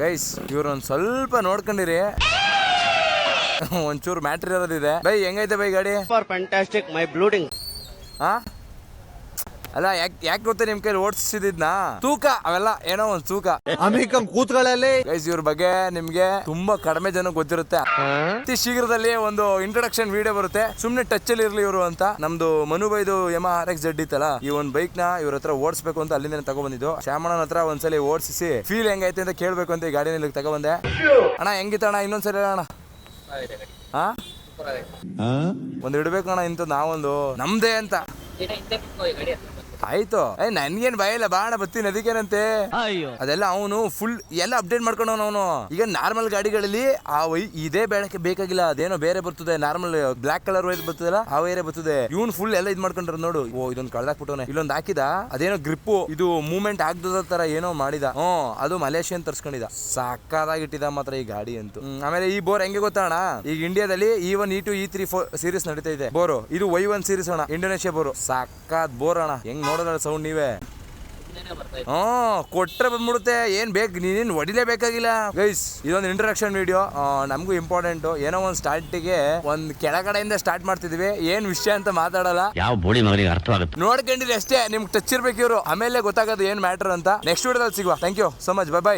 Guys ಇವ್ರೊಂದ್ ಸ್ವಲ್ಪ ನೋಡ್ಕೊಂಡಿರಿ. ಒಂಚೂರು matter ಇರೋದಿದೆ. By ಹೆಂಗೈತೆ ಬೈ ಗಾಡಿ? ಫ್ಯಾಂಟಾಸ್ಟಿಕ್ ಮೈ ಬ್ಲೂಡಿಂಗ್. ಅಲ್ಲ ಯಾಕೆ ಗೊತ್ತ ನಿಮ್ ಕೈಲಿ ಓಡಿಸಿದ್ನ ತೂಕ ಅವೆಲ್ಲ ಏನೋ ಒಂದ್ ತೂಕ ಕೂತ್ಗಳಲ್ಲಿ. ಗೈಸ್ ಇವ್ರ ಬಗ್ಗೆ ನಿಮ್ಗೆ ತುಂಬಾ ಕಡಿಮೆ ಜನ ಗೊತ್ತಿರುತ್ತೆ. ಅತಿ ಶೀಘ್ರದಲ್ಲಿ ಒಂದು ಇಂಟ್ರೊಡಕ್ಷನ್ ವಿಡಿಯೋ ಬರುತ್ತೆ. ಸುಮ್ನೆ ಟಚ್ ಅಲ್ಲಿ ಇರ್ಲಿ ಇವರು ಅಂತ. ನಮ್ದು ಮನುಬೈದು ಯಮ RX-Z ಇತ್ತಲ್ಲ, ಈ ಒಂದ್ ಬೈಕ್ ನ ಇವ್ರ ಹತ್ರ ಓಡಿಸ್ಬೇಕು ಅಂತ ಅಲ್ಲಿಂದ ತಗೊಬಂದಿದ್ದು. ಶ್ಯಾಮಣ್ಣನ ಹತ್ರ ಒಂದ್ಸಲಿ ಓಡಿಸಿ ಫೀಲ್ ಹೆಂಗೈತೆ ಅಂತ ಕೇಳ್ಬೇಕು ಅಂತ ಈ ಗಾಡಿನ ಇಲ್ಲಿ ತಗೊಬಂದೆ. ಅಣ್ಣ ಹೆಂಗಿತ್ತ ಅಣ್ಣ? ಇನ್ನೊಂದ್ಸರಿ ಅಣ್ಣ ಒಂದ್ ಇಡ್ಬೇಕು ಅಣ್ಣ ಇಂತ ನಾವೊಂದು ನಮ್ದೇ ಅಂತ. ಆಯ್ತು ನನ್ಗೇನ್ ಭಯ ಇಲ್ಲ, ಬಾಣ ಬರ್ತೀನಿ. ಅದಕ್ಕೇನಂತೆ ಅದೆಲ್ಲ ಅವನು ಫುಲ್ ಎಲ್ಲ ಅಪ್ಡೇಟ್ ಮಾಡ್ಕೊಂಡು ಅವನು. ಈಗ ನಾರ್ಮಲ್ ಗಾಡಿಗಳಲ್ಲಿ ಆ ಇದೇ ಬೇಡಕ್ಕೆ ಬೇಕಾಗಿಲ್ಲ, ಅದೇನೋ ಬೇರೆ ಬರ್ತದೆ. ನಾರ್ಮಲ್ ಬ್ಲಾಕ್ ಕಲರ್ ವೈರ್ ಬರ್ತದಲ್ಲ ಆ ವೈರೇ ಬರ್ತದೆ. ಇವನ್ ಫುಲ್ ಎಲ್ಲ ಇದ್ ಮಾಡ್ಕೊಂಡ್ರ ನೋಡು. ಓ ಇದೊಂದು ಕಳ್ದಾಕ್ಬಿಟ್ಟವನೆ. ಇಲ್ಲೊಂದ್ ಹಾಕಿದ ಅದೇನೋ ಗ್ರಿಪ್ಪು ಇದು ಮೂವ್ಮೆಂಟ್ ಆಗದ ತರ ಏನೋ ಮಾಡಿದ. ಅದು ಮಲೇಷಿಯನ್ ತರ್ಸ್ಕೊಂಡಿದ. ಸಾಕಾಗಿಟ್ಟಿದ ಮಾತ್ರ ಈ ಗಾಡಿ ಅಂತೂ. ಆಮೇಲೆ ಈ ಬೋರ್ ಹೆಂಗೆ ಗೊತ್ತಣ್ಣ, ಈಗ ಇಂಡಿಯಾದಲ್ಲಿ E1 E2 E3 ಸೀರೀಸ್ ನಡೀತಾ ಇದೆ ಬೋರು. ಇದು Y1 ಸೀರೀಸ್ ಅಣ್ಣ, ಇಂಡೋನೇಷಿಯಾ ಬೋರು. ಸಾಕಾದ್ ಬೋರ್ ಅಣ್ಣ. ಹೆಂಗ್ ನೋಡೋಣ ಸೌಂಡ್ ನೀವೇ. ಕೊಟ್ರೆ ಬಂದ್ಬಿಡುತ್ತೆ. ಏನ್ ಬೇಕು ನೀನೇನ್ ಹೊಡಿಲೇಬೇಕಾಗಿಲ್ಲ. ಗೈಸ್ ಇದೊಂದು ಇಂಟ್ರಡಕ್ಷನ್ ವಿಡಿಯೋ ನಮಗೂ ಇಂಪಾರ್ಟೆಂಟ್. ಏನೋ ಒಂದ್ ಸ್ಟಾರ್ಟಿಗೆ ಒಂದ್ ಕೆಳಗಡೆಯಿಂದ ಸ್ಟಾರ್ಟ್ ಮಾಡ್ತಿದ್ವಿ. ಏನ್ ವಿಷಯ ಅಂತ ಮಾತಾಡಲ್ಲ, ಯಾವ ಬೋಳಿ ಮಗನಿಗೆ ಅರ್ಥವಾಗುತ್ತೆ. ನೋಡ್ಕೊಂಡಿರಿ ಅಷ್ಟೇ, ನಿಮ್ಗೆ ಟಚ್ ಇರ್ಬೇಕು ಇವ್ರು. ಆಮೇಲೆ ಗೊತ್ತಾಗೋದು ಏನ್ ಮ್ಯಾಟರ್ ಅಂತ. ನೆಕ್ಸ್ಟ್ ವಿಡಿಯೋದಲ್ಲಿ ಸಿಗುವ. Thank you so much. By.